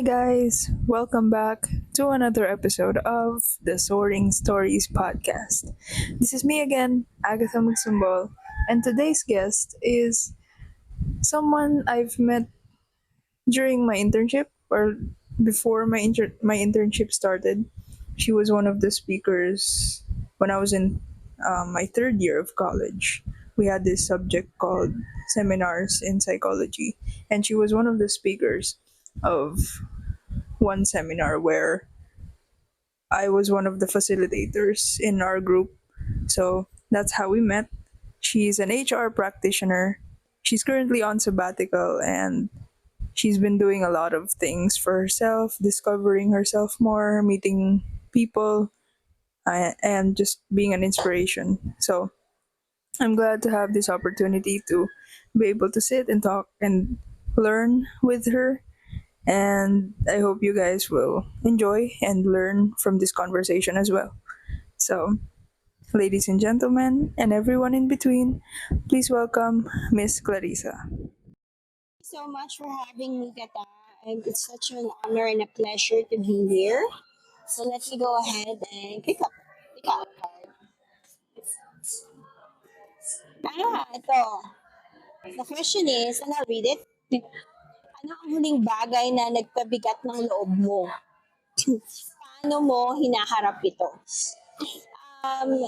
guys, welcome back to another episode of the Soaring Stories Podcast. This is me again, Agatha Magsumbol, and today's guest is someone I've met during my internship or before my internship started. She was one of the speakers when I was in my third year of college. We had this subject called seminars in psychology, and she was one of the speakers of one seminar where I was one of the facilitators in our group. So that's how we met. She's an HR practitioner. She's currently on sabbatical and she's been doing a lot of things for herself, discovering herself more, meeting people, and just being an inspiration. So I'm glad to have this opportunity to be able to sit and talk and learn with her, and I hope you guys will enjoy and learn from this conversation as well. So, ladies and gentlemen, and everyone in between, please welcome Miss Clarissa. So much for having me, Kata. And it's such an honor and a pleasure to be here. So let me go ahead and pick up a card. Ito. The question is, and I'll read it. Ano ang huling bagay na nagpabigat ng loob mo? Paano mo hinaharap ito?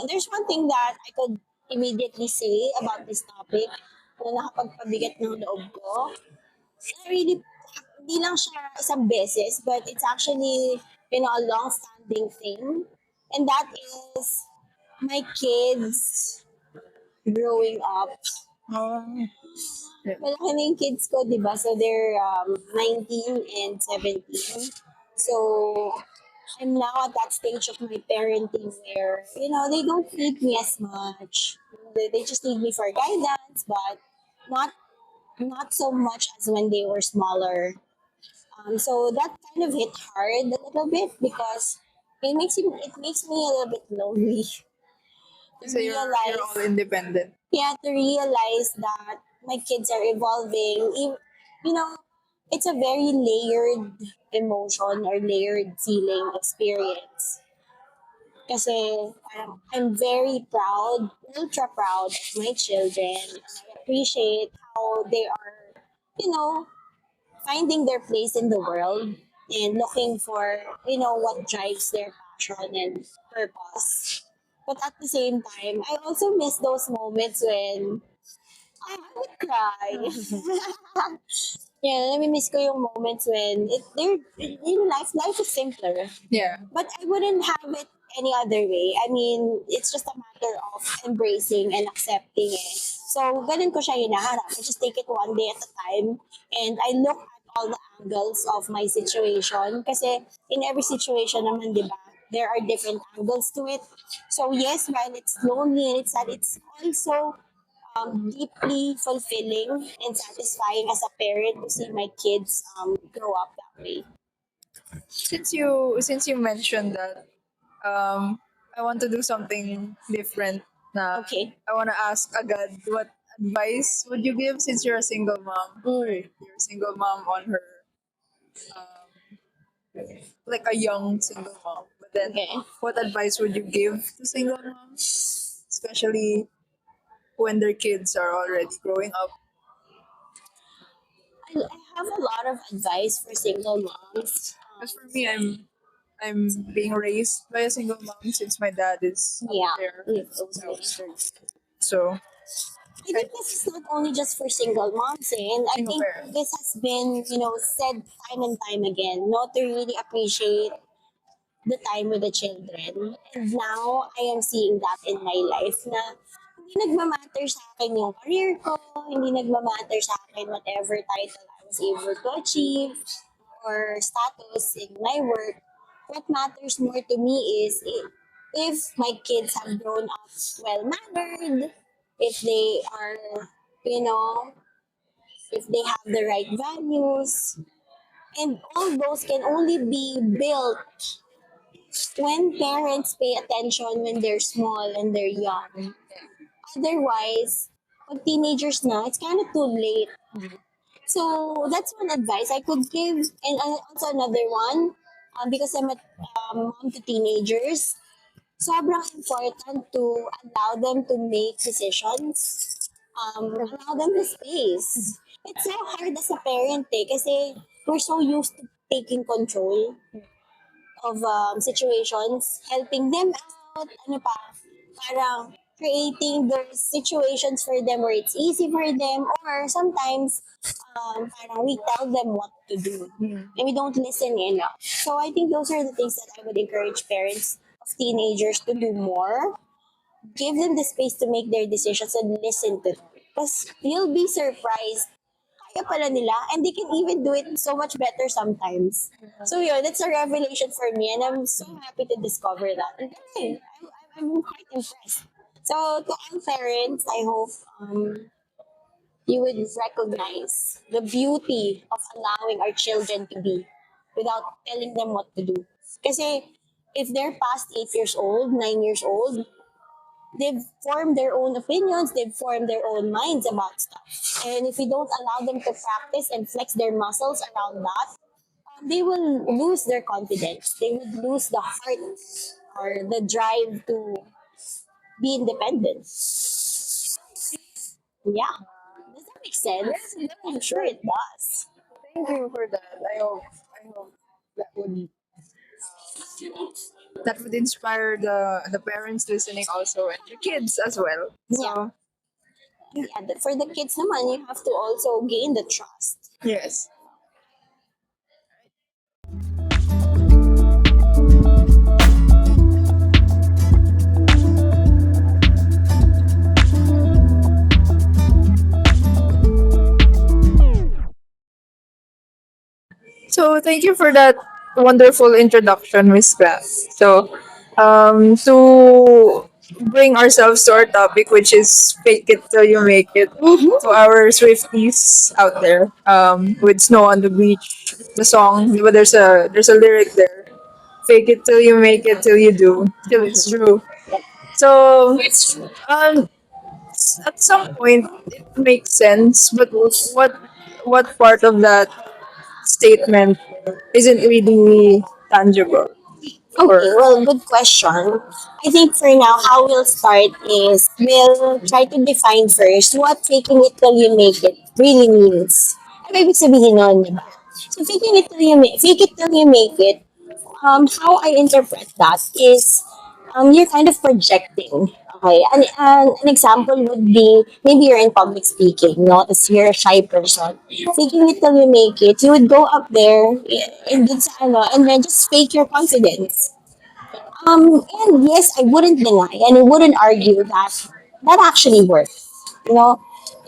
There's one thing that I could immediately say about this topic na nakapagpabigat ng loob ko. Na really, hindi lang siya isang beses, but it's actually, a long-standing thing. And that is my kids growing up. Malaki na yung kids ko, di ba? So they're 19 and 17. So I'm now at that stage of my parenting where, they don't need me as much. They just need me for guidance, but not not so much as when they were smaller. So that kind of hit hard a little bit because it makes me a little bit lonely to So you're all realize independent. to realize that my kids are evolving. You know, it's a very layered emotion or layered feeling experience. Kasi I'm very proud, ultra proud of my children. I appreciate how they are, you know, finding their place in the world and looking for, what drives their passion and purpose. But at the same time, I also miss those moments when I would cry. Yeah, namimiss ko yung moments when life is simpler. Yeah. But I wouldn't have it any other way. I mean, it's just a matter of embracing and accepting it. So, ganun ko siya hinaharap. I just take it one day at a time. And I look at all the angles of my situation. Kasi in every situation naman, di ba, there are different angles to it. So, yes, while it's lonely and it's sad, it's also deeply fulfilling and satisfying as a parent to see my kids grow up that way. Since you mentioned that, I want to do something different. Na Okay. I want to ask agad, what advice would you give since you're a single mom? Mm. You're a single mom on her, um, like a young single mom. But then, Okay. what advice would you give to single moms, especially when their kids are already growing up? I have a lot of advice for single moms. As for me, I'm being raised by a single mom since my dad is up Yeah, there. totally. So I think this is not only just for single moms, and I single think parents. this has been, said time and time again, not to really appreciate the time with the children. And now, I am seeing that in my life na hindi nagmamatter sa akin yung career ko, hindi nagmamatter sa akin whatever title I was able to achieve or status in my work. What matters more to me is if my kids have grown up well-mannered, if they are, you know, if they have the right values, and all those can only be built when parents pay attention when they're small and they're young. Otherwise, pag teenagers na, it's kind of too late. So that's one advice I could give, and also another one, because I'm a mom to teenagers. Sobrang important to allow them to make decisions. Allow them the space. It's so hard as a parent kasi we're so used to taking control of situations, helping them out, ano pa, parang creating those situations for them where it's easy for them, or sometimes parang we tell them what to do and we don't listen enough. So I think those are the things that I would encourage parents of teenagers to do more. Give them the space to make their decisions and listen to them. Because you'll be surprised kaya pala nila, and they can even do it so much better sometimes. So yun, that's a revelation for me, and I'm so happy to discover that. And hey, I'm quite impressed. So to all parents, I hope you would recognize the beauty of allowing our children to be without telling them what to do. Kasi if they're past 8 years old, 9 years old, they've formed their own opinions, they've formed their own minds about stuff. And if we don't allow them to practice and flex their muscles around that, they will lose their confidence. They would lose the heart or the drive to be independent. Yeah. Does that make sense? Yes, I'm sure it does. thank you for that. I hope that would inspire the parents listening also and the kids as well. Yeah. So Yeah. For the kids naman, you have to also gain the trust. yes. So thank you for that wonderful introduction, Miss Class. So to bring ourselves to our topic, which is fake it till you make it, to our Swifties out there, with Snow on the Beach, the song, but there's a lyric there. Fake it till you make it till you do, till it's true. So um, at some point it makes sense, but what part of that statement isn't really tangible? Okay, Or well, good question. I think for now, how we'll start is we'll try to define first what faking it till you make it really means. Ano ibig sabihin nun, di ba? So, fake it till you make it, how I interpret that is you're kind of projecting. Okay, an example would be maybe you're in public speaking, no? As you're a shy person. Faking it till you make it, you would go up there and, dun sa ano, and then just fake your confidence. And yes, I wouldn't deny and I wouldn't argue that that actually works. You know?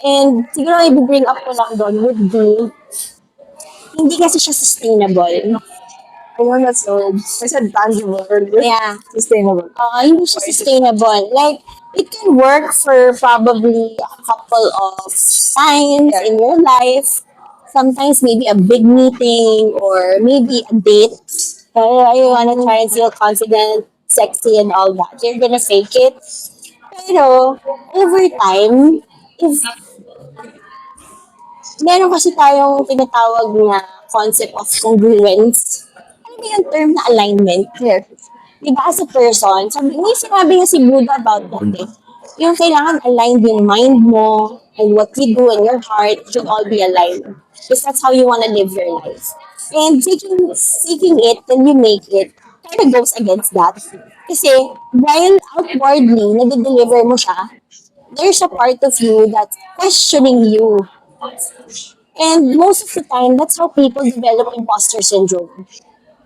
And siguro i-bring up ko lang doon would be, hindi kasi siya sustainable. I know that's so. I said tangible earlier. Yeah. Sustainable. Hindi siya sustainable. Like, it can work for probably a couple of times in your life. Sometimes maybe a big meeting or maybe a date. You wanna try and feel confident, sexy, and all that. You're gonna fake it. Pero, over time, if meron kasi tayong tinatawag na concept of congruence. Ano ba yung term na alignment? Yes. Diba as a person, may sinabi nga si Buddha about that eh. Yung kailangan aligned yung mind mo and what you do and your heart should all be aligned. Because that's how you want to live your life. And seeking it till you make it kind of goes against that. Kasi while outwardly nade-deliver mo siya, there's a part of you that's questioning you. And most of the time, that's how people develop imposter syndrome.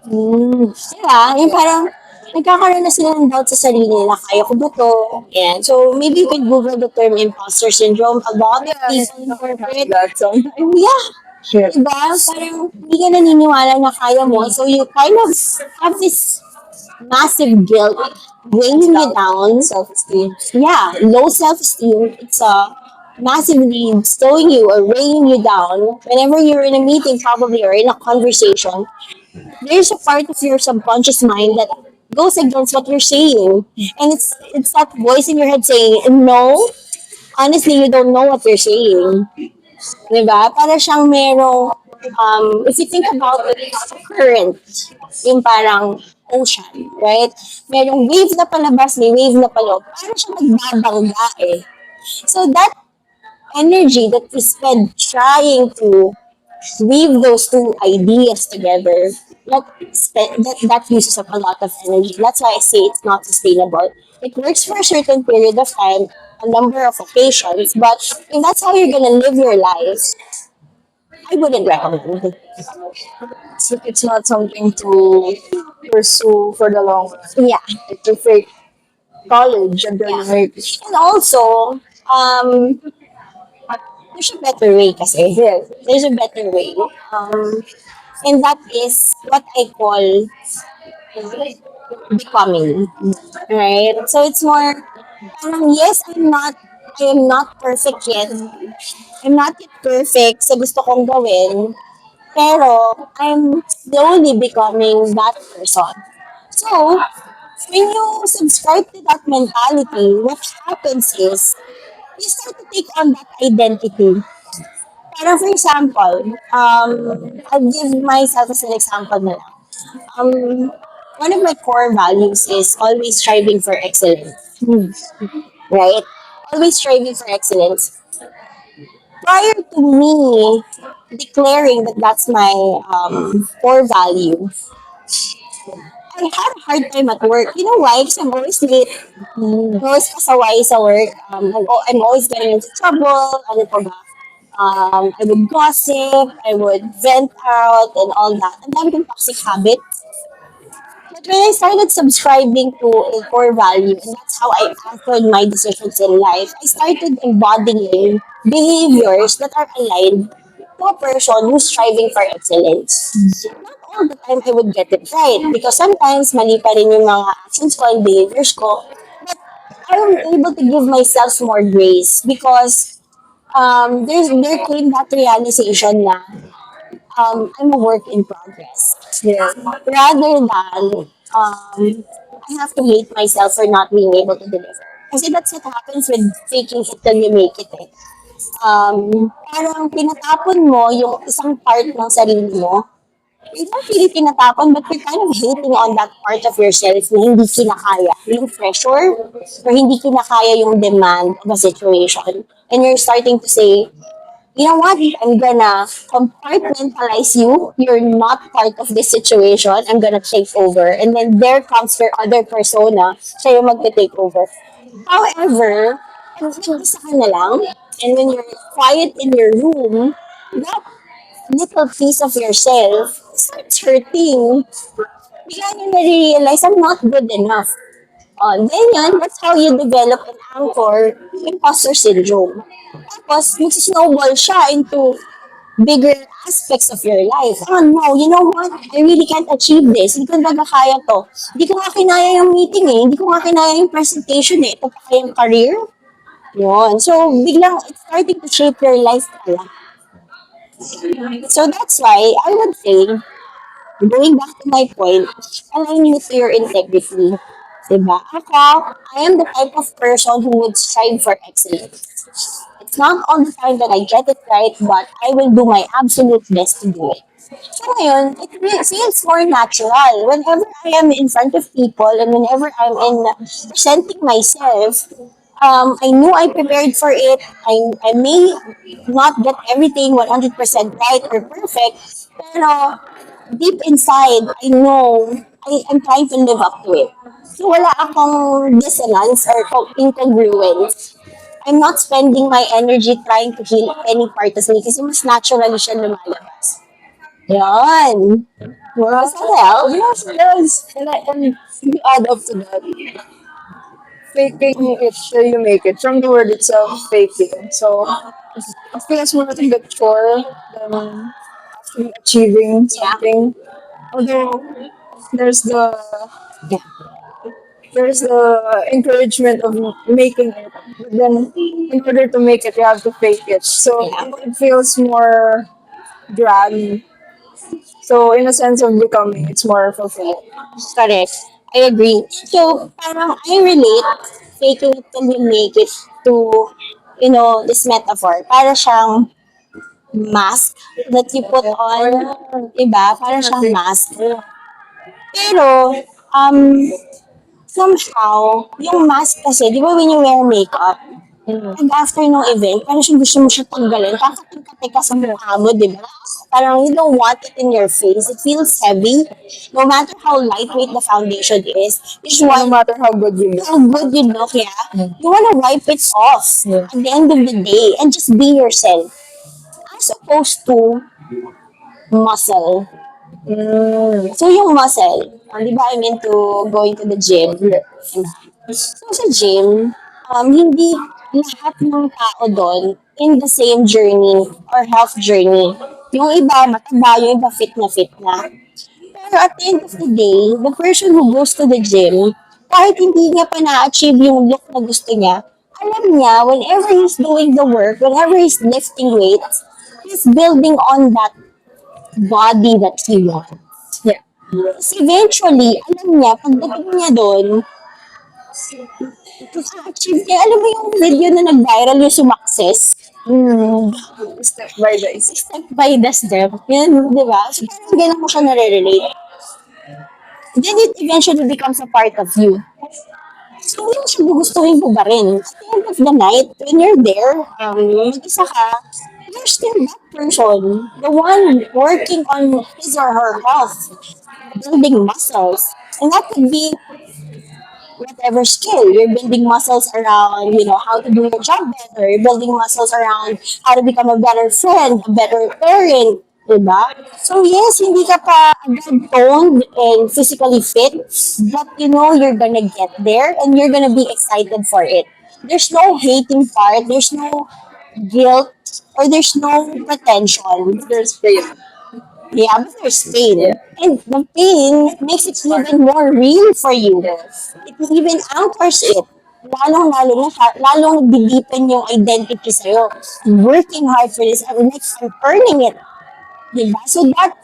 Diba? Yung parang, nagkakaroon na sila ng doubt sa sarili nila, kaya ko ba to? Yan. So, maybe you can Google the term imposter syndrome. A lot of people interpret. That song. Yeah. Shit. Diba? Parang, hindi ka naniniwala na kaya mo. So, you kind of have this massive guilt weighing you down. Self-esteem. Yeah, low self-esteem. It's massively slowing you or weighing you down. Whenever you're in a meeting, probably, or in a conversation, there's a part of your subconscious mind that goes against what you're saying. And it's that voice in your head saying, no, honestly, you don't know what you're saying. Diba? Para siyang merong, if you think about it, current, yung parang ocean, right? Merong wave na palabas, may wave na paloob. Parang siyang nagbabangga eh. So that energy that we spend trying to weave those two ideas together, that uses up a lot of energy. That's why I say it's not sustainable. It works for a certain period of time, a number of occasions, but if that's how you're gonna live your life, I wouldn't recommend it. So it's not something to pursue for the long run. Yeah, Like to fake college until you yeah. make it. And also, there's a better way kasi. Yes. There's a better way. And that is what I call becoming. Right? So it's more, yes, I am not perfect yet. I'm not yet perfect sa gusto kong gawin, pero I'm slowly becoming that person. So, when you subscribe to that mentality, what happens is, you start to take on that identity. Parang for example, I'll give myself as an example na lang. One of my core values is always striving for excellence. Right? Always striving for excellence. Prior to me declaring that that's my core value, I had a hard time at work. You know why? Because I'm always late. I'm always pasaway sa work. I'm always getting into trouble. Ano pa ba? I would gossip. I would vent out and all that. Ang dami kong toxic habits. But when I started subscribing to a core value, and that's how I anchored my decisions in life, I started embodying behaviors that are aligned to a person who's striving for excellence. Not all the time I would get it right, because sometimes mali pa rin yung mga actions ko and behaviors ko. But I am able to give myself more grace because there came that realization na I'm a work in progress. Yeah. Rather than I have to hate myself for not being able to deliver. Kasi that's what happens with faking it till you make it. Eh. Parang tinatapon mo yung isang part ng sarili mo. You're not really tinatapon, but you're kind of hating on that part of yourself na hindi kinakaya yung pressure or hindi kinakaya yung demand of a situation. And you're starting to say, you know what? I'm gonna compartmentalize you. You're not part of this situation. I'm gonna take over. And then there comes your other persona. Siya yung magte-take over. However, kung isa ka na lang, and when you're quiet in your room, that little piece of yourself starts hurting. Bigla nyo na-realize, I'm not good enough. Then yan, that's how you develop an anchor, imposter syndrome. Tapos, magsisnowball siya into bigger aspects of your life. Oh no, you know what? I really can't achieve this. Hindi ko talaga kaya to. Hindi ko nga kinaya yung meeting eh. Hindi ko nga kinaya yung presentation eh. Ito pa kayang career? Yun. So, biglang it's starting to shape your life pala. So, that's why I would say, going back to my point, align you to your integrity. Diba? Ako, I am the type of person who would strive for excellence. It's not all the time that I get it right, but I will do my absolute best to do it. So ngayon, feels more natural. Whenever I am in front of people and whenever I'm in presenting myself, I know I prepared for it. I may not get everything 100% right or perfect, pero deep inside, I know I'm trying to live up to it. So wala akong dissonance or incongruence. I'm not spending my energy trying to heal any part of me kasi mas naturally siya lumalabas. Yan. Wow. Does that help? Yes, yes. And you add up to that, faking it till you make it. From the word itself, faking. So it feels more like a chore than actually achieving Yeah. something. Although there's the Yeah. there's the encouragement of making it. But then in order to make it you have to fake it. So Yeah. it feels more drag. So in a sense of becoming, it's more fulfilling. Correct. I agree. So, parang I relate faking it till you make it to, this metaphor. Para siyang mask that you put on, diba? Para siyang mask. Pero, um, somehow, yung mask kasi, di ba when you wear makeup, and after nung event, parang siya gusto mo siya tanggalin. Kakatingkate ka sa mukha mo, di ba? Parang you don't want it in your face. It feels heavy. No matter how lightweight the foundation is, you No want matter how good you look. how good you look, yeah. You want to wipe it off at the end of the day and just be yourself. As opposed to muscle. So yung muscle, di ba I'm into going to the gym? So sa gym, hindi lahat ng tao doon in the same journey or health journey. Yung iba mataba, yung iba fit na fit na. Pero at the end of the day, the person who goes to the gym, kahit hindi niya pa na-achieve yung look na gusto niya, alam niya, whenever he's doing the work, whenever he's lifting weights, he's building on that body that he wants. Yeah. Tapos eventually, alam niya, pagdating niya doon, achieve niya, alam mo yung video na nag-viral yung sumakses? Step by step. Step by the step. Yan, di ba? So, parang ganun mo siya nare-relate. Then it eventually becomes a part of you. So, hindi mo siya gugustuhin mo ba rin? At the end of the night, when you're there, mag-isa ka, you're still that person. The one working on his or her health, building muscles. And that could be whatever skill. You're building muscles around, how to do your job better. You're building muscles around how to become a better friend, a better parent, diba? So yes, hindi ka pa toned and physically fit, but you're gonna get there and you're gonna be excited for it. There's no hating part, there's no guilt, or there's no pretension. There's faith. Yeah, but there's pain. And the pain makes it even more real for you. It even anchors it. Lalong dideepen yung identity sa'yo. I'm working hard for this. I'm earning it. Diba? So that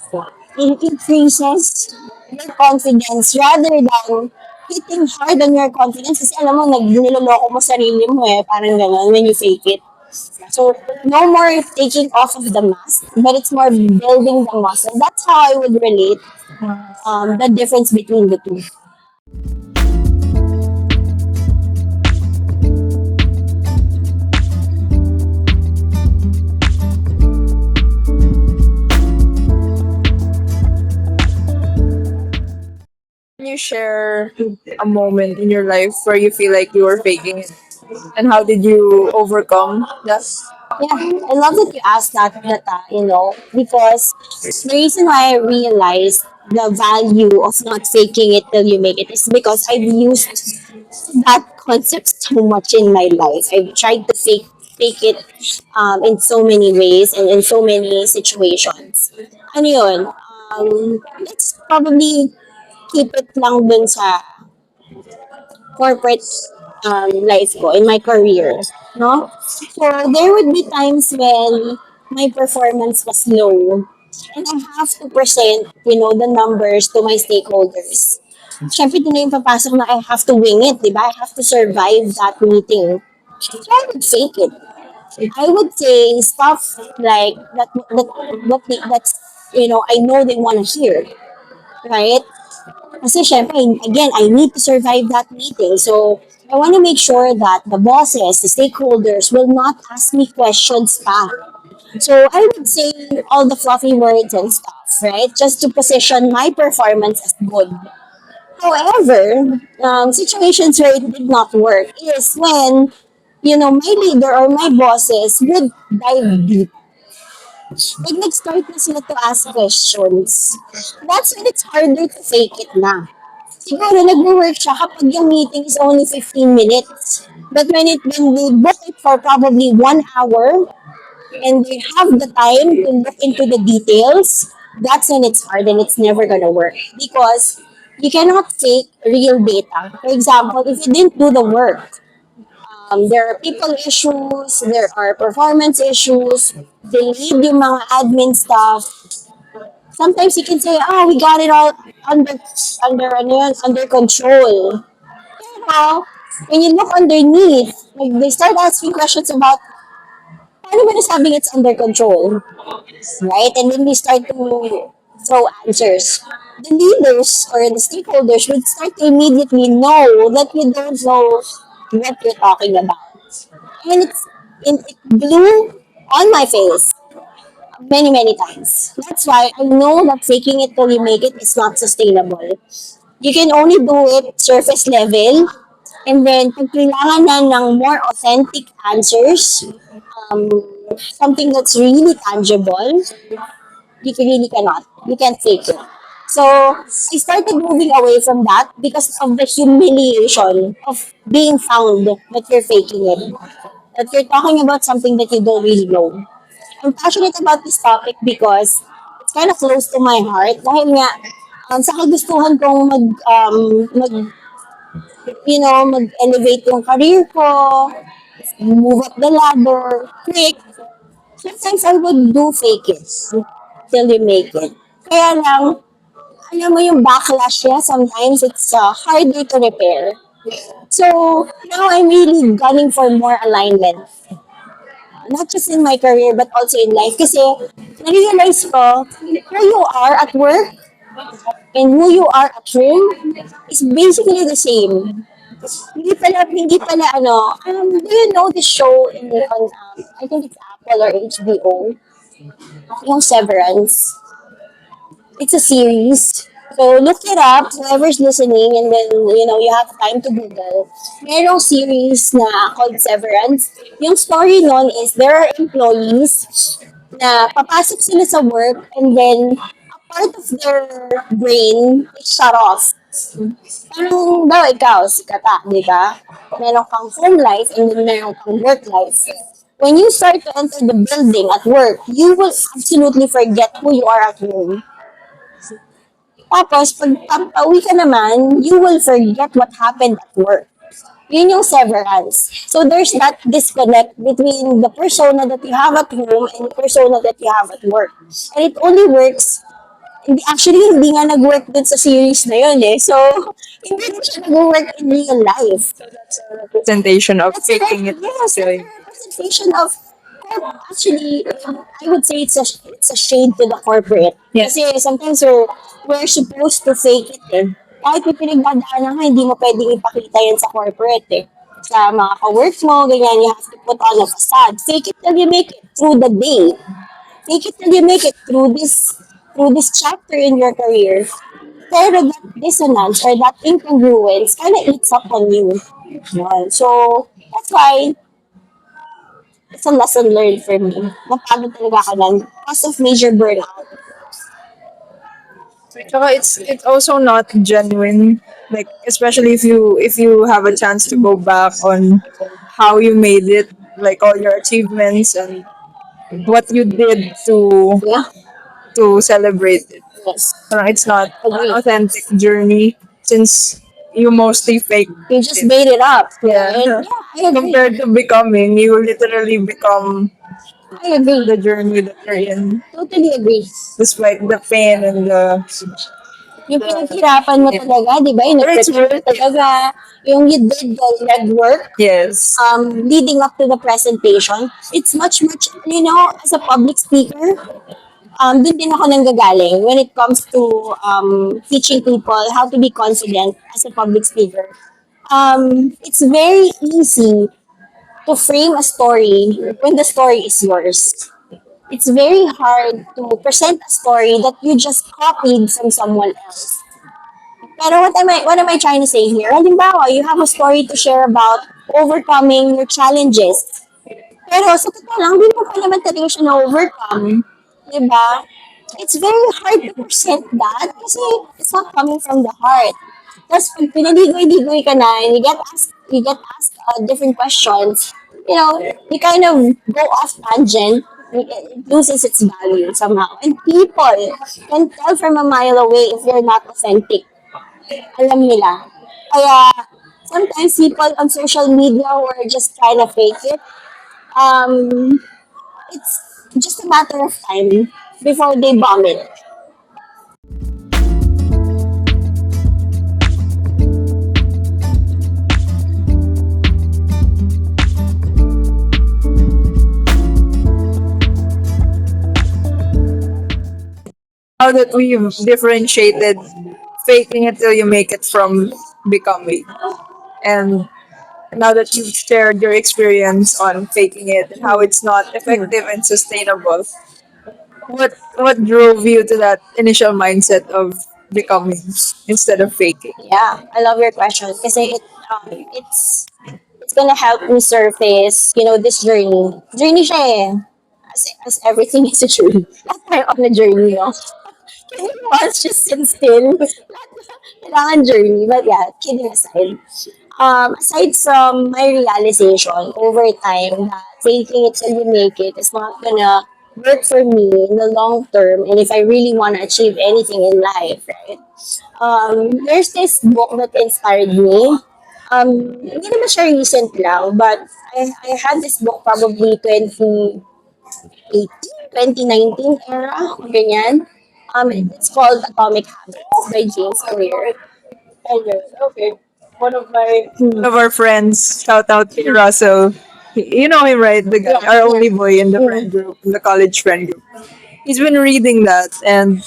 it increases your confidence rather than hitting hard on your confidence kasi alam mo, niloloko mo sarili mo parang gano'n when you fake it. So, no more taking off of the mask, but it's more building the muscle. That's how I would relate the difference between the two. Can you share a moment in your life where you feel like you were faking it? And how did you overcome that? Yeah, I love that you asked that, Nata, because the reason why I realized the value of not faking it till you make it is because I've used that concept so much in my life. I've tried to fake it in so many ways and in so many situations. Ano yun? Let's probably keep it lang dun sa corporate life ko, in my career. No? So, there would be times when my performance was low and I have to present, the numbers to my stakeholders. Siyempre, din na yung papasok na I have to wing it, di ba? I have to survive that meeting. So, I would fake it. I would say stuff like that's, I know they want to hear, right? Kasi syempre, again, I need to survive that meeting. So, I want to make sure that the bosses, the stakeholders will not ask me questions pa. So, I would say all the fluffy words and stuff, right? Just to position my performance as good. However, situations where it did not work is when, my leader or my bosses would dive deep. Like, nag-start na sila to ask questions. That's when it's harder to fake it na. Siguro nag-work siya kapag yung meeting is only 15 minutes. But when they book it for probably 1 hour and they have the time to look into the details, that's when it's hard and it's never gonna work. Because you cannot fake real data. For example, if you didn't do the work, there are people issues, there are performance issues, delayed yung mga admin stuff. Sometimes you can say, oh, we got it all under control. Now, when you look underneath, like they start asking questions about paano ba nasabing it's under control? Right? And when we start to throw answers, the leaders or the stakeholders would start to immediately know that you don't know what you're talking about. And it blew on my face many, many times. That's why I know that faking it till you make it is not sustainable. You can only do it surface level, and then pag kailangan na ng more authentic answers, um, something that's really tangible, really cannot. You can't fake it. So I started moving away from that because of the humiliation of being found that you're faking it. That you're talking about something that you don't really know. I'm passionate about this topic because it's kind of close to my heart. Dahil nga, sa kagustuhan kong mag-elevate yung career ko, move up the ladder, quick, sometimes I would do fake it till you make it. Kaya lang, alam mo yung backlash niya, sometimes it's harder to repair. So, now I'm really gunning for more alignment. Not just in my career, but also in life. Kasi, na-realize ko, who you are at work and who you are at home is basically the same. Do you know the show I think it's Apple or HBO, yung Severance? It's a series. So look it up, whoever's listening, and then, you have time to Google. Merong series na called Severance. Yung story nun is there are employees na papasok sila sa work and then a part of their brain is shut off. Parang daw ikaw, si Kata, di ba? Meron kang home life and then meron kang work life. When you start to enter the building at work, you will absolutely forget who you are at home. Tapos, pag pauwi ka naman, you will forget what happened at work. Yun yung severance. So, there's that disconnect between the persona that you have at home and the persona that you have at work. And it only works, hindi nga nag-work dun sa series na yun eh. So, hindi rin siya nag-work in real life. Presentation of That's faking it. yes, that's a representation of actually, I would say it's a shade to the corporate. Yes. Kasi sometimes we're supposed to fake it eh. Kahit may pinagdadaanan ka, hindi mo pwedeng ipakita yan sa corporate eh. Sa mga ka-work mo, ganyan, you have to put on a facade. Fake it till you make it through the day. Fake it till you make it through this chapter in your career. Pero that dissonance or that incongruence kind of eats up on you. Yan. So, that's why it's a lesson learned for me. Napagod talaga ako nun. Cause of major burnout. Tsaka it's also not genuine. Like especially if you have a chance to go back on how you made it, like all your achievements and what you did Yeah. to celebrate it. Yes. It's not an Agree. authentic journey since you mostly fake You just made it up. Yeah. Right? Yeah, I agree. compared to becoming, you literally become I agree. the journey that you're in, Totally agree. despite the pain and the Yung pinaghirapan mo talaga, di ba? Yung But it's nag-prepare worth it. talaga. Yung you did the legwork yes. leading up to the presentation. It's much, as a public speaker, dun din ako nanggagaling when it comes to teaching people how to be confident as a public speaker. It's very easy to frame a story when the story is yours. It's very hard to present a story that you just copied from someone else. Pero what am I trying to say here? Halimbawa, you have a story to share about overcoming your challenges. Pero sa totoo lang, hindi mo pa naman talaga siya na-overcome. Diba? It's very hard to present that kasi it's not coming from the heart. Tapos pag pinaligoy-ligoy ka na and you get asked different questions, you kind of go off tangent. It loses its value somehow. And people can tell from a mile away if you're not authentic. Alam nila. Kaya sometimes people on social media who are just trying to fake it, um, it's just a matter of time before they bomb it. now that we've differentiated faking it till you make it from becoming, and now that you've shared your experience on faking it and how it's not effective and sustainable, what drove you to that initial mindset of becoming instead of faking? Yeah, I love your question kasi it's gonna help me surface, this journey. Journey siya eh. As everything is a journey. Lahat tayo on a journey, no? Can you once just sit still? Kailangan journey. But yeah, kidding aside. Aside from my realization over time that faking it till you make it is not gonna work for me in the long term, and if I really want to achieve anything in life, right? There's this book that inspired me. Hindi naman siya recent lang, but I had this book probably 2019 era, ganyan. It's called Atomic Habits by James Clear. Okay. One of our friends, shout out to Russell. You know him, right? The guy, Yeah, our yeah. only boy in the friend group, in the college friend group. He's been reading that, and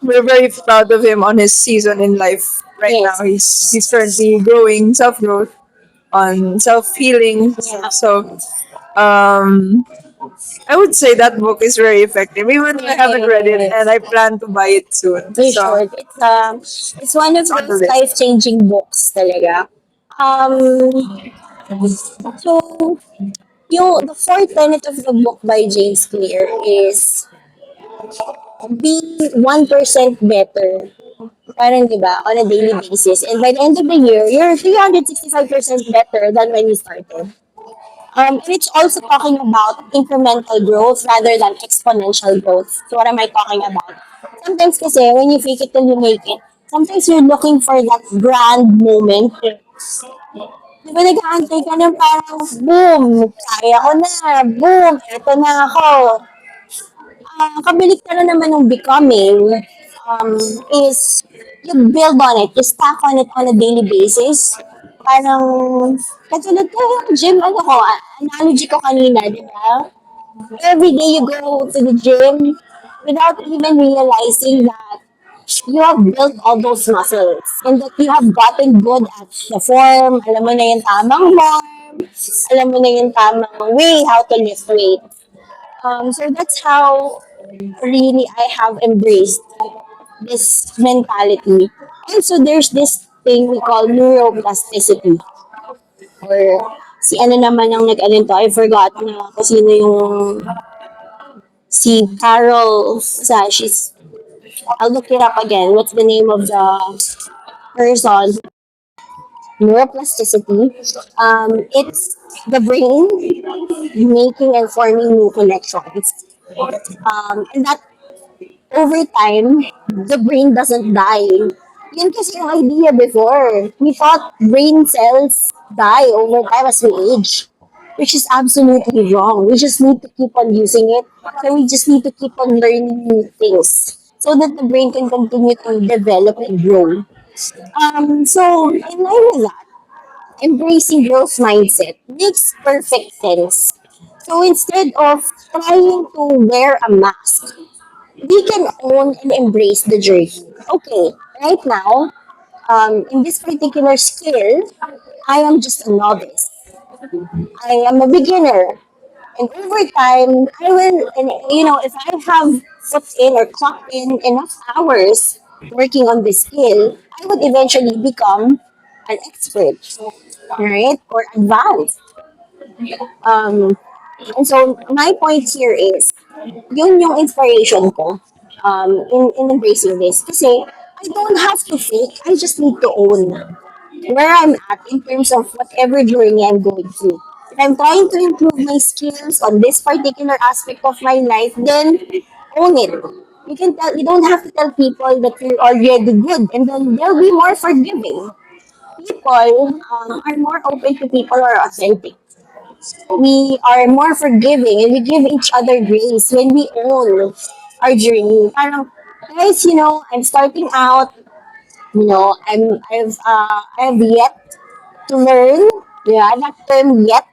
we're very proud of him on his season in life right now. Yes. He's currently growing self growth on self healing. Yeah. So I would say that book is very effective. Even though I haven't read it, and I plan to buy it soon. We So should. It's one of it's on the those list. life-changing books talaga. So, the fourth tenet of the book by James Clear is be 1% better. Parang, di ba, on a daily basis. And by the end of the year, you're 365% better than when you started. And it's also talking about incremental growth rather than exponential growth. So what am I talking about? Sometimes kasi, when you fake it till you make it, sometimes you're looking for that grand moment. Di ba nag-aantay ka ng parang, boom, kaya ko na, boom, eto na ako. Kabaliktaran naman ng becoming is you build on it, you stack on it on a daily basis. Parang, katulad ko, gym, analogy ko kanina, di ba? Every day you go to the gym without even realizing that you have built all those muscles and that you have gotten good at the form. Alam mo na yung tamang form. Alam mo na yung tamang way how to lift weight. So that's how really I have embraced this mentality. Also, there's this thing we call neuroplasticity. Or si ano naman ang nag-ano to, I forgot na kung sino yung si Carol sa she's I'll look it up again. What's the name of the person? Neuroplasticity. It's the brain making and forming new connections. And that over time, the brain doesn't die. Yun kasi yung idea before. We thought brain cells die over time as we age, which is absolutely wrong. We just need to keep on using it. So we just need to keep on learning new things so that the brain can continue to develop and grow. So in line with that, embracing growth mindset makes perfect sense. So instead of trying to wear a mask, we can own and embrace the journey. Okay, right now, in this particular skill, I am just a novice. I am a beginner. And over time, I will, and if I have put in or clocked in enough hours working on this skill, I would eventually become an expert, right? Or advanced. Um, and so my point here is, yun yung inspiration ko in embracing this. Kasi I don't have to fake, I just need to own where I'm at in terms of whatever journey I'm going through. If I'm trying to improve my skills on this particular aspect of my life, then own it. You don't have to tell people that you're already good, and then they'll be more forgiving. People are more open to people who are authentic. We are more forgiving and we give each other grace when we own our journey. Parang, guys, I'm starting out, I've yet to learn. Yeah, that term yet,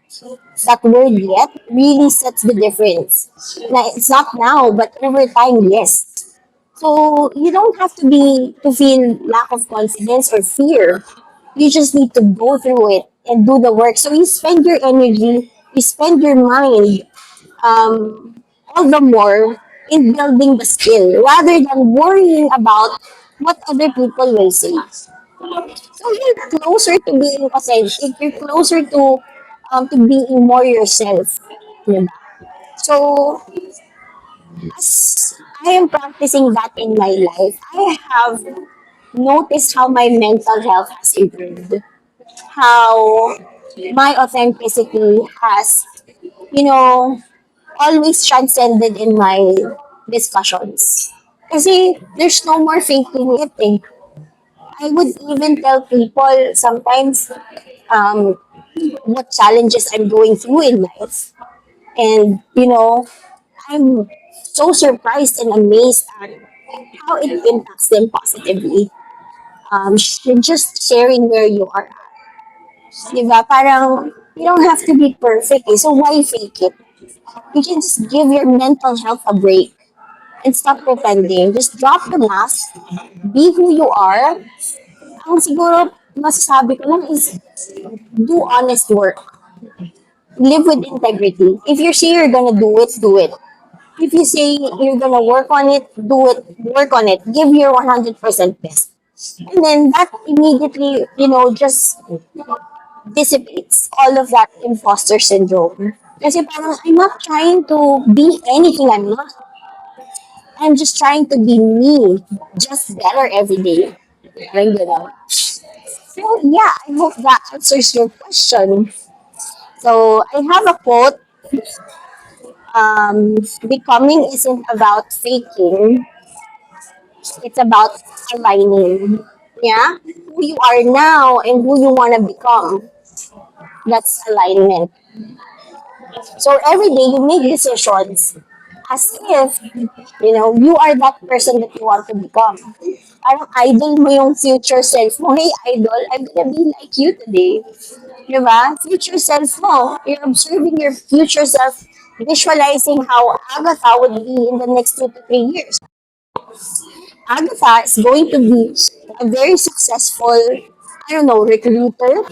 that word yet really sets the difference. Now, it's not now, but over time, yes. So you don't have to feel lack of confidence or fear. You just need to go through it and do the work. So you spend your energy, you spend your mind, all the more in building the skill rather than worrying about what other people will say. So you're closer to being authentic. You're closer to being more yourself. Diba? So as I am practicing that in my life, I have noticed how my mental health has improved. How my authenticity has, you know, always transcended in my discussions. Kasi there's no more faking it eh. I would even tell people sometimes um, what challenges I'm going through in life. And, I'm so surprised and amazed at how it impacts them positively. Just sharing where you are at. Diba? Parang, you don't have to be perfect eh. So why fake it? You can just give your mental health a break and stop pretending. Just drop the mask, be who you are. Ang siguro masasabi ko lang is do honest work. Live with integrity. If you say you're gonna do it, do it. If you say you're gonna work on it, do it, work on it. Give your 100% best. And then that immediately, just dissipates all of that imposter syndrome. Kasi parang I'm not trying to be anything I'm not. I'm just trying to be me, just better every day. Parang gano'n. So yeah, I hope that answers your question. So I have a quote. Becoming isn't about faking; it's about aligning. Yeah, who you are now and who you want to become. That's alignment. So every day you make decisions as if you are that person that you want to become. Parang idol mo yung future self mo. Hey, idol, I'm gonna be like you today. Diba? Future self mo. You're observing your future self, visualizing how Agatha would be in the next 2 to 3 years. Agatha is going to be a very successful, I don't know, recruiter,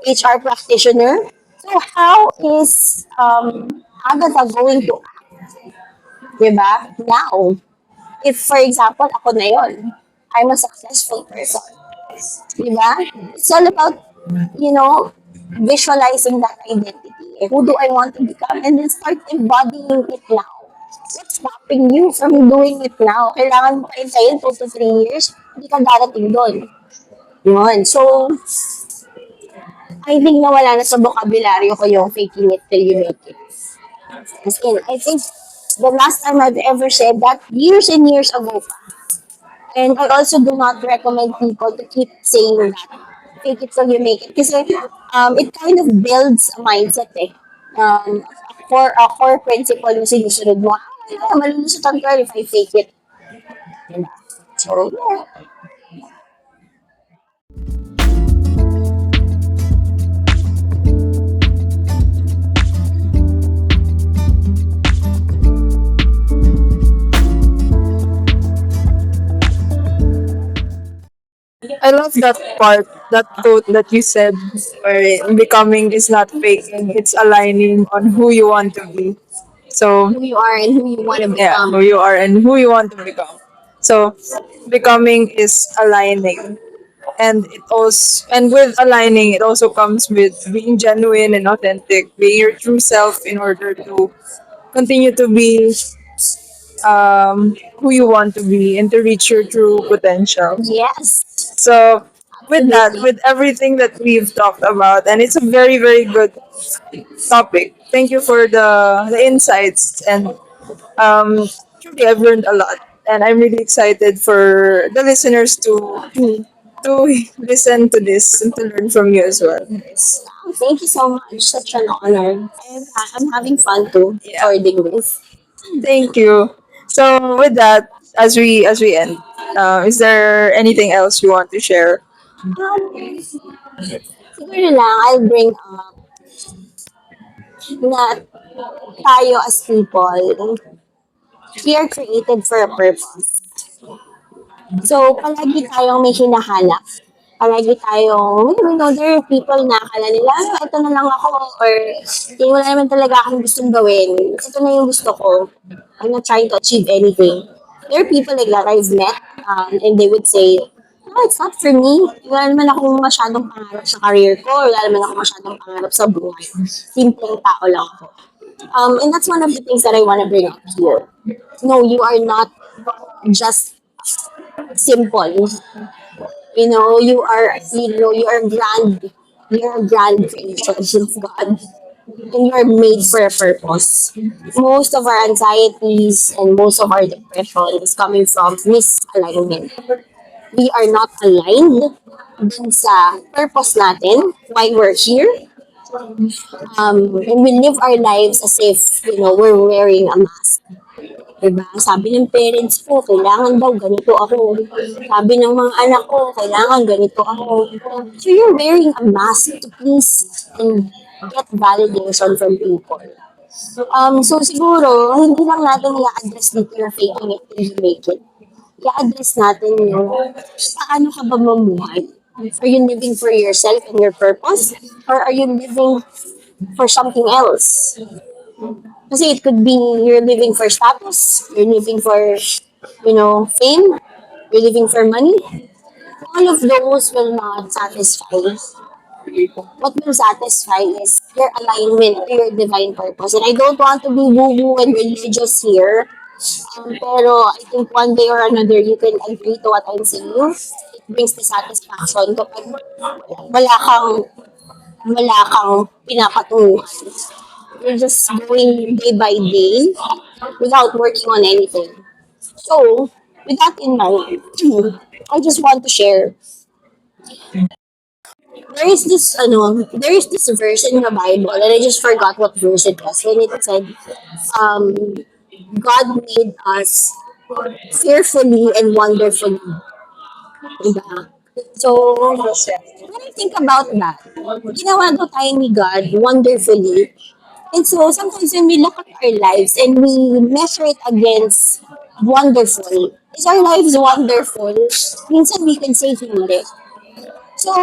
HR practitioner. So how is Agatha going to act, diba? Now, if for example, ako na yon, I'm a successful person. Diba? It's all about, you know, visualizing that identity. Who do I want to become? And then start embodying it now. What's stopping you from doing it now? Kailangan mo pa hintayin 2 to 3 years, hindi ka darating doon. Yun. So, I think nawala na sa vocabulary ko yung faking it till you make it. As in, I think the last time I've ever said that, years and years ago pa. And I also do not recommend people to keep saying that. Fake it till you make it. Kasi it kind of builds a mindset eh. A core principle yung sinusunod mo. Malulusutan ko if I fake it. Diba? So, yeah. I love that part, that quote that you said, where becoming is not faking, it's aligning on who you want to be. So, Who you are and who you want to yeah, who become. you are and who you want to become. So, becoming is aligning. And with aligning, it also comes with being genuine and authentic, being your true self in order to continue to be who you want to be and to reach your true potential. Yes, So, with that, absolutely. with everything that we've talked about, and it's a very, very good topic. Thank you for the insights, and um, truly, I've learned a lot, and I'm really excited for the listeners to listen to this and to learn from you as well. Thank you so much. Such an honor. I'm having fun too Yeah, recording this. thank you. So, with that, as we end, is there anything else you want to share? Siguro lang, I'll bring up na tayo as people, we are created for a purpose. So, palagi tayong may hinahanap. Palagi tayong, there are people na akala nila, ito na lang ako, or wala naman talaga akong gustong gawin. Ito na yung gusto ko. I'm not trying to achieve anything. There are people like that I've met, and they would say, no, it's not for me. Wala naman akong masyadong pangarap sa career ko, wala naman akong masyadong pangarap sa buhay. Simpleng tao lang ako. And that's one of the things that I want to bring up here. No, you are not just simple. You are grand creation of God. And you are made for a purpose. Most of our anxieties and most of our depression is coming from misalignment. We are not aligned dun sa purpose natin, why we're here. And we live our lives as if, we're wearing a mask. Diba? Sabi ng parents ko, kailangan daw ganito ako. Sabi ng mga anak ko, kailangan ganito ako. So you're wearing a mask to please and get validation from people. So siguro, hindi lang natin i-address dito na faking it till you make it. I-address natin yung paano ka ba mamuhay? Are you living for yourself and your purpose? Or are you living for something else? Kasi it could be you're living for status, you're living for, fame, you're living for money. All of those will not satisfy. What will satisfy is your alignment to your divine purpose. And I don't want to be woo-woo and religious here. Pero I think one day or another, you can agree to what I'm saying. It brings the satisfaction kapag wala kang pinapatunguhan. You're just going day by day without working on anything. So, with that in mind, I just want to share. There is this verse in the Bible, and I just forgot what verse it was. When it said, um, God made us fearfully and wonderfully. Diba? So, when I think about that, ginawa daw tayo ni God wonderfully. And so, sometimes when we look at our lives and we measure it against wonderful, is our lives wonderful? Minsan we can say hindi. So,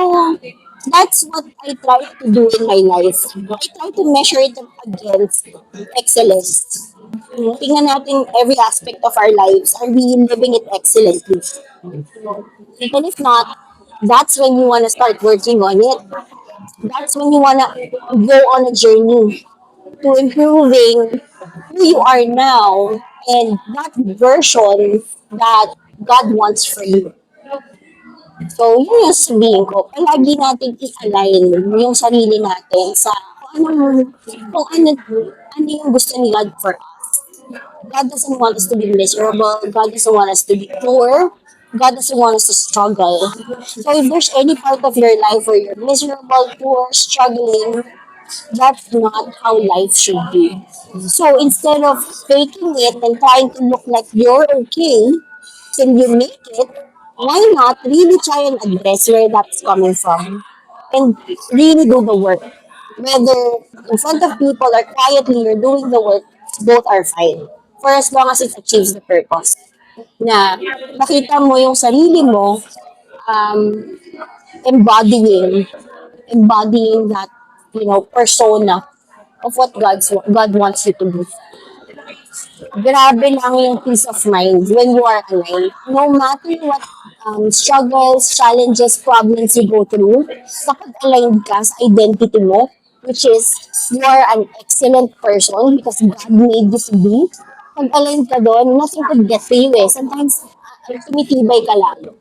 that's what I try to do in my life. I try to measure it against excellence. Tingnan natin every aspect of our lives. Are we living it excellently? And if not, that's when you want to start working on it. That's when you want to go on a journey to improving who you are now and that version that God wants for you. So, yun yung sabihin ko. Palagi natin i-align yung sarili natin sa kung ano yung gusto ni God for us. God doesn't want us to be miserable. God doesn't want us to be poor. God doesn't want us to struggle. So if there's any part of your life where you're miserable, poor, struggling, that's not how life should be. So instead of faking it and trying to look like you're okay till you make it, why not really try and address where that's coming from and really do the work? Whether in front of people or quietly you're doing the work, both are fine. For as long as it achieves the purpose. Na makita mo yung sarili mo um, embodying embodying that persona of what God wants you to be. Grabe lang yung peace of mind when you are aligned. No matter what struggles, challenges, problems you go through, kapag aligned ka sa identity mo, which is you are an excellent person because God made you to be, pag aligned ka doon, nothing could get to you eh. Sometimes, tumitibay ka lang.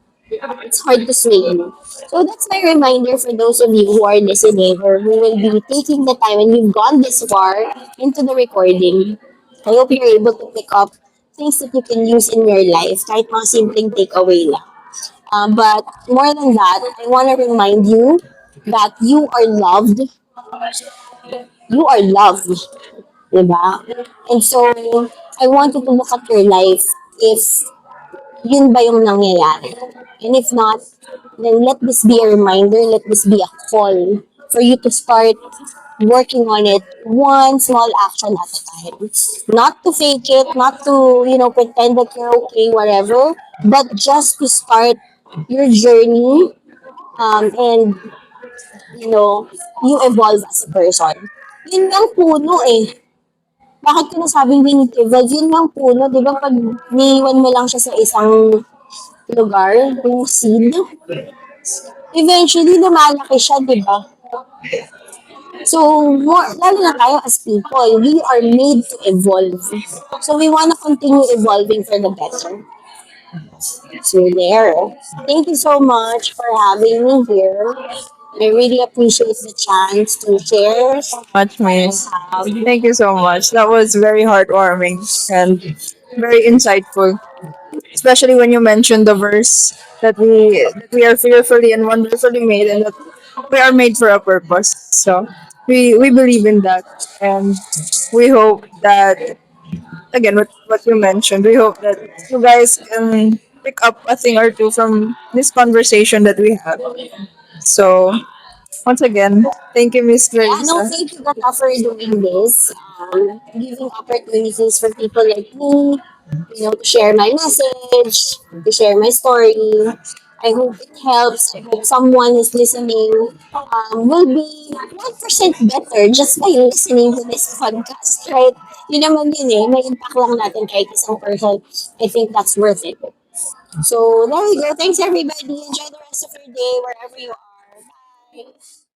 It's hard to sway you. So that's my reminder for those of you who are listening or who will be taking the time and you've gone this far into the recording. I hope you're able to pick up things that you can use in your life, kahit mga simpleng takeaway lang. But more than that, I want to remind you that you are loved. You are loved. Diba? And so, I want you to look at your life if yun ba yung nangyayari. And if not, then let this be a reminder, let this be a call for you to start working on it one small action at a time. Not to fake it, not to, pretend that you're okay, whatever, but just to start your journey, and, you evolve as a person. Yun yung puno eh. Bakit ko nasabing we need to evolve? Yun yung puno, di ba? Pag niiwan mo lang siya sa isang lugar, yung seed, eventually lumalaki siya, di ba? So, lalo na tayo as people, we are made to evolve. So, we want to continue evolving for the better. So, there. Thank you so much for having me here. I really appreciate the chance to share Much, Miss. Thank you so much. That was very heartwarming and very insightful. Especially when you mentioned the verse that we are fearfully and wonderfully made, and that we are made for a purpose. So we believe in that, and we hope that, again, what you mentioned, we hope that you guys can pick up a thing or two from this conversation that we have. So once again, thank you, Miss Yeah, no, Clarissa. thank you, Gata, for doing this. Giving opportunities for people like me, to share my message, to share my story. I hope it helps. I hope someone who's listening will be 1% better just by listening to this podcast, right? Yun naman yun eh. May impact lang natin kahit isang person. I think that's worth it. So, there we go. Thanks, everybody. Enjoy the rest of your day wherever you are. Bye.